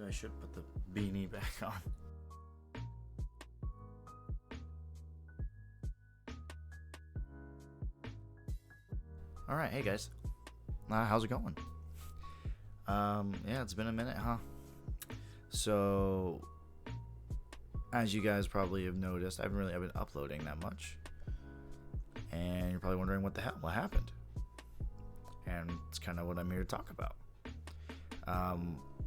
I should put the beanie back on. All right, hey guys, how's it going? Yeah, it's been a minute, huh? So, as you guys probably have noticed, I've been uploading that much, and you're probably wondering what happened, and it's kind of what I'm here to talk about.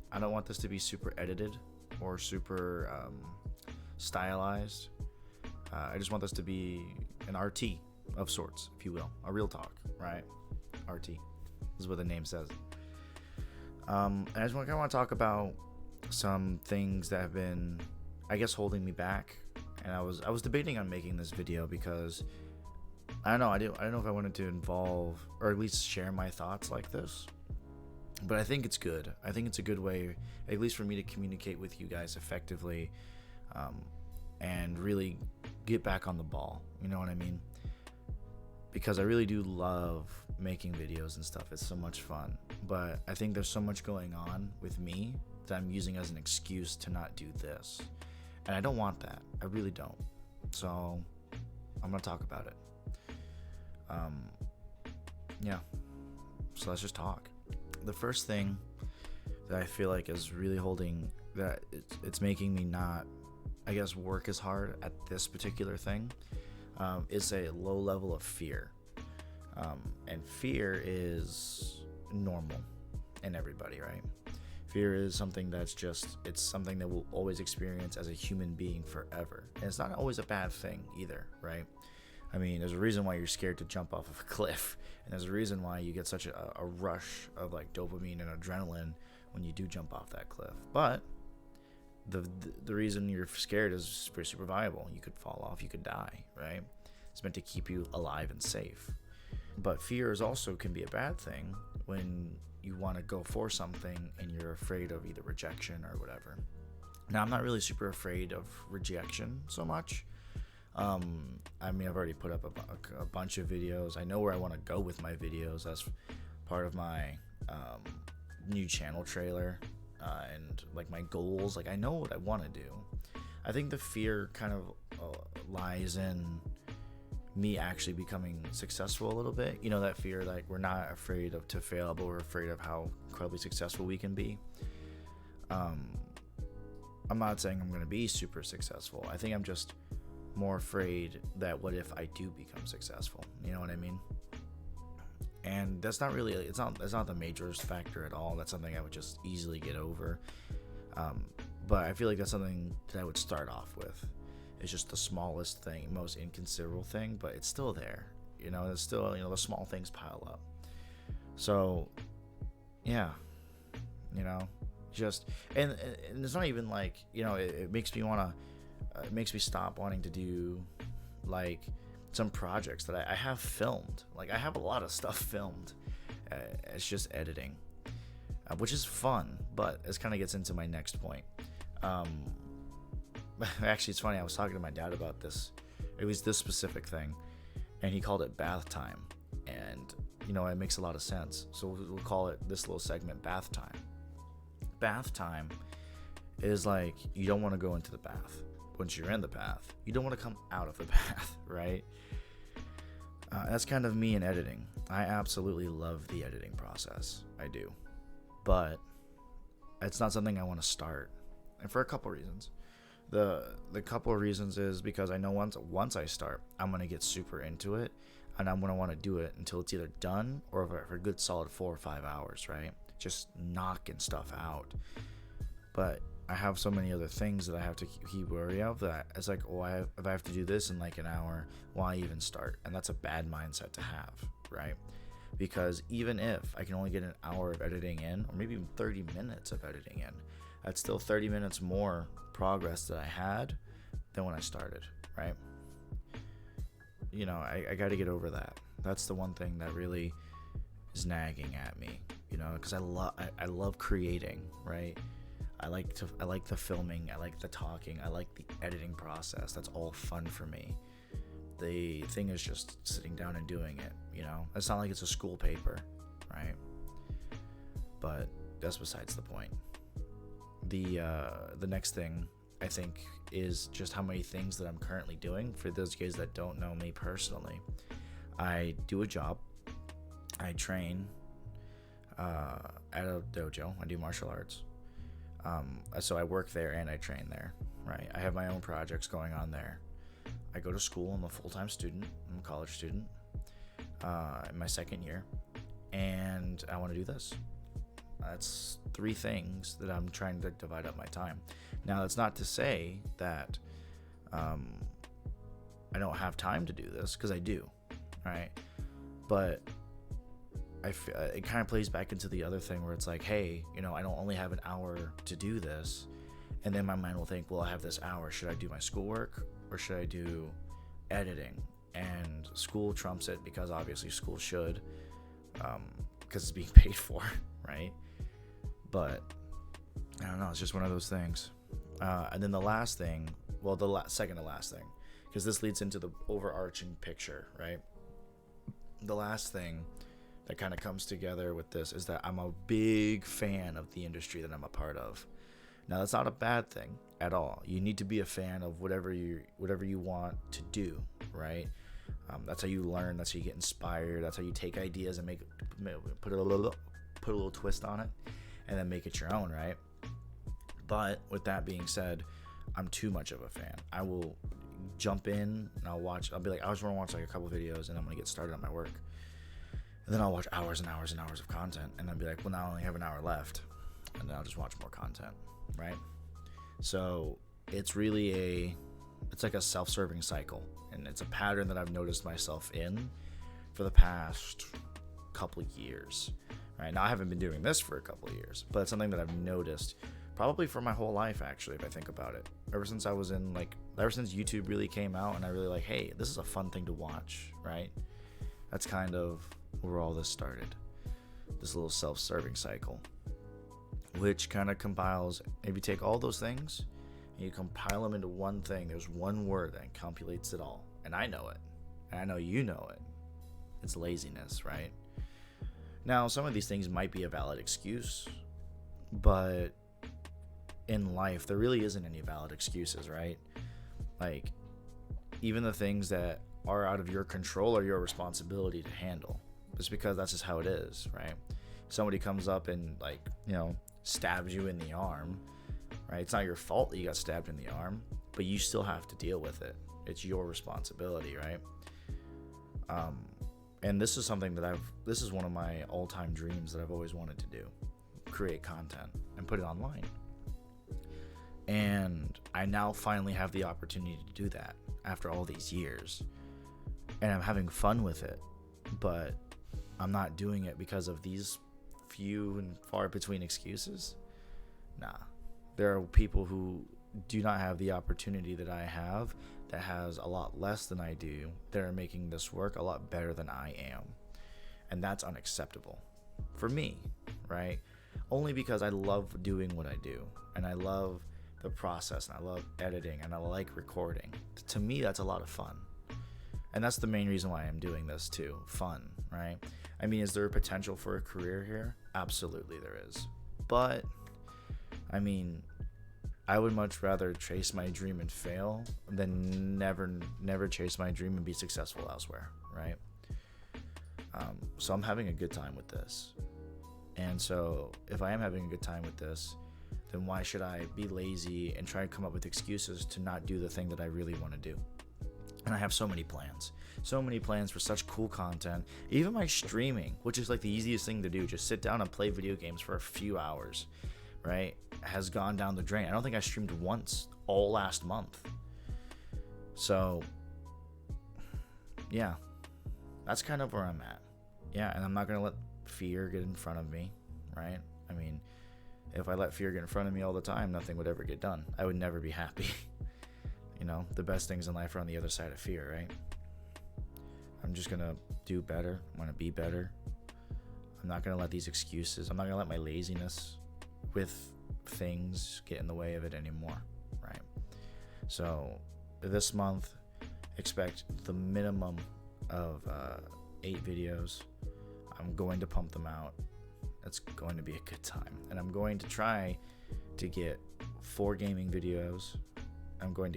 I don't want this to be super edited or super stylized. I just want this to be an RT of sorts, if you will, a real talk, right? RT is what the name says. And I just want to talk about some things that have been, I guess, holding me back. And I was debating on making this video because I don't know if I wanted to involve or at least share my thoughts like this. But I think it's good. I think it's a good way, at least for me, to communicate with you guys effectively, and really get back on the ball. You know what I mean? Because I really do love making videos and stuff. It's so much fun. But I think there's so much going on with me that I'm using as an excuse to not do this. And I don't want that. I really don't. So I'm going to talk about it. Yeah. So let's just talk. The first thing that I feel like is really holding that it's making me not, I guess, work as hard at this particular thing is a low level of fear. And fear is normal in everybody, right? Fear is something it's something that we'll always experience as a human being forever. And it's not always a bad thing either, right? I mean, there's a reason why you're scared to jump off of a cliff, and there's a reason why you get such a rush of like dopamine and adrenaline when you do jump off that cliff. But the reason you're scared is super viable. You could fall off, you could die, right? It's meant to keep you alive and safe. But fear can be a bad thing when you want to go for something and you're afraid of either rejection or whatever. Now, I'm not really super afraid of rejection so much. I mean, I've already put up a bunch of videos. I know where I want to go with my videos. That's part of my new channel trailer and like my goals. Like, I know what I want to do. I think the fear kind of lies in me actually becoming successful a little bit. You know, that fear, like, we're not afraid to fail, but we're afraid of how incredibly successful we can be. I'm not saying I'm going to be super successful. I think I'm just more afraid that what if I do become successful? You know what I mean? And that's not really, it's not the major factor at all. That's something I would just easily get over. But I feel like that's something that I would start off with. It's just the smallest thing, most inconsiderable thing, but it's still there. You know, it's still, the small things pile up. So, yeah, just, and it's not even like, it makes me want to, it makes me stop wanting to do like some projects that I have filmed. Like, I have a lot of stuff filmed. It's just editing, which is fun, but it kind of gets into my next point. Actually, it's funny. I was talking to my dad about this. It was this specific thing, and he called it bath time. And, it makes a lot of sense. So we'll call it, this little segment, bath time. Bath time is like, you don't want to go into the bath. Once you're in the bath, you don't want to come out of the bath, right? That's kind of me in editing. I absolutely love the editing process. I do. But it's not something I want to start. And for a couple reasons. The couple of reasons is because I know once I start, I'm going to get super into it, and I'm going to want to do it until it's either done or for a good solid 4 or 5 hours, right? Just knocking stuff out. But I have so many other things that I have to keep worry of that it's like, if I have to do this in like an hour, why even start? And that's a bad mindset to have, right? Because even if I can only get an hour of editing in, or maybe even 30 minutes of editing in, that's still 30 minutes more progress that I had than when I started, right? I got to get over that. That's the one thing that really is nagging at me, because I love creating, right? I like the filming, I like the talking, I like the editing process. That's all fun for me. The thing is just sitting down and doing it, It's not like it's a school paper, right? But that's besides the point. the next thing I think is just how many things that I'm currently doing. For those guys that don't know me personally, I do a job. I train at a dojo. I do martial arts. So I work there and I train there, right? I have my own projects going on there. I go to school. I'm a full-time student. I'm a college student in my second year, and I want to do this. That's 3 things that I'm trying to divide up my time. Now, that's not to say that I don't have time to do this, because I do, right? But it kind of plays back into the other thing where it's like, hey, I don't only have an hour to do this. And then my mind will think, well, I have this hour. Should I do my schoolwork or should I do editing? And school trumps it, because obviously school should, because it's being paid for, right? But I don't know. It's just one of those things. And then the last thing, well, the second to last thing, because this leads into the overarching picture, right? The last thing that kind of comes together with this is that I'm a big fan of the industry that I'm a part of. Now, that's not a bad thing at all. You need to be a fan of whatever you want to do, right? That's how you learn. That's how you get inspired. That's how you take ideas and put a little twist on it, and then make it your own, right? But with that being said, I'm too much of a fan. I will jump in and I'll be like, I just want to watch like a couple videos and I'm going to get started on my work. And then I'll watch hours and hours and hours of content, and I'll be like, well, now I only have an hour left, and then I'll just watch more content, right? So it's really it's like a self-serving cycle, and it's a pattern that I've noticed myself in for the past couple years, right? Now, I haven't been doing this for a couple of years, but it's something that I've noticed probably for my whole life, actually, if I think about it. Ever since YouTube really came out, and I really hey, this is a fun thing to watch, right? That's kind of where all this started, this little self-serving cycle, which kind of compiles, if you take all those things and you compile them into one thing, there's one word that encapsulates it all, and I know it, and I know you know it. It's laziness, right? Now, some of these things might be a valid excuse, but in life, there really isn't any valid excuses, right? Like, even the things that are out of your control are your responsibility to handle. Just because that's just how it is, right? Somebody comes up and stabs you in the arm, right? It's not your fault that you got stabbed in the arm, but you still have to deal with it. It's your responsibility, right? And this is something that this is one of my all-time dreams that I've always wanted to do: create content and put it online. And I now finally have the opportunity to do that after all these years, and I'm having fun with it, but I'm not doing it because of these few and far between excuses. Nah. There are people who do not have the opportunity that I have, that has a lot less than I do, that are making this work a lot better than I am. And that's unacceptable for me, right? Only because I love doing what I do, and I love the process, and I love editing, and I like recording. To me, that's a lot of fun. And that's the main reason why I'm doing this too. Fun, right? I mean, is there a potential for a career here? Absolutely there is. But, I mean, I would much rather chase my dream and fail than never chase my dream and be successful elsewhere, right? So I'm having a good time with this. And so if I am having a good time with this, then why should I be lazy and try to come up with excuses to not do the thing that I really want to do? And I have so many plans for such cool content. Even my streaming, which is like the easiest thing to do, just sit down and play video games for a few hours, right, has gone down the drain. I don't think I streamed once all last month. So, yeah, that's kind of where I'm at. Yeah, and I'm not going to let fear get in front of me, right? I mean, if I let fear get in front of me all the time, nothing would ever get done. I would never be happy. The best things in life are on the other side of fear, right? I'm just going to do better. I'm going to be better. I'm not going to let these excuses, I'm not going to let my laziness with things get in the way of it anymore, right? So this month, expect the minimum of 8 videos. I'm going to pump them out. It's going to be a good time. And I'm going to try to get 4 gaming videos. I'm gonna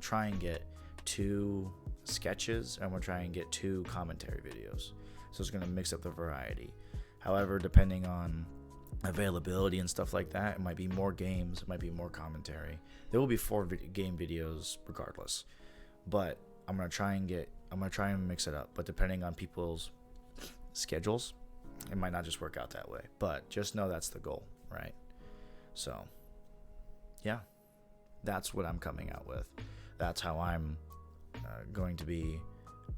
try and get 2 sketches, and I'm gonna try and get 2 commentary videos. So it's gonna mix up the variety. However, depending on availability and stuff like that, it might be more games, it might be more commentary. There will be 4 game videos regardless, but I'm gonna try and mix it up. But depending on people's schedules, it might not just work out that way. But just know that's the goal, right? So yeah, that's what I'm coming out with. That's how I'm going to be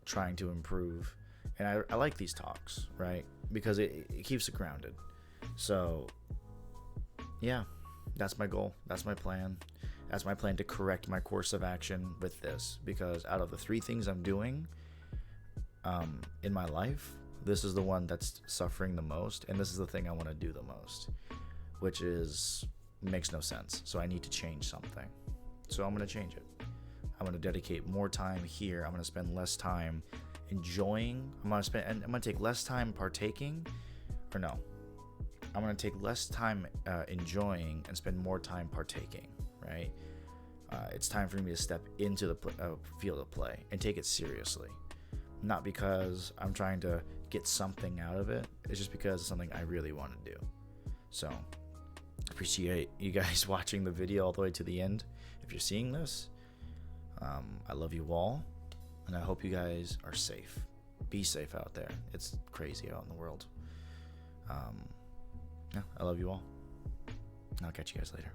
trying to improve. And I like these talks, right? Because it keeps it grounded. So yeah, that's my goal. That's my plan. That's my plan to correct my course of action with this. Because out of the 3 things I'm doing in my life, this is the one that's suffering the most. And this is the thing I want to do the most, which makes no sense. So I need to change something. So I'm going to change it. I'm going to dedicate more time here. I'm going to spend less time enjoying. I'm going to take less time partaking. Or no. I'm going to take less time enjoying and spend more time partaking, right? It's time for me to step into the field of play and take it seriously. Not because I'm trying to get something out of it. It's just because it's something I really want to do. So appreciate you guys watching the video all the way to the end. If you're seeing this, I love you all, and I hope you guys are safe. Be safe out there. It's crazy out in the world. Yeah, I love you all. I'll catch you guys later.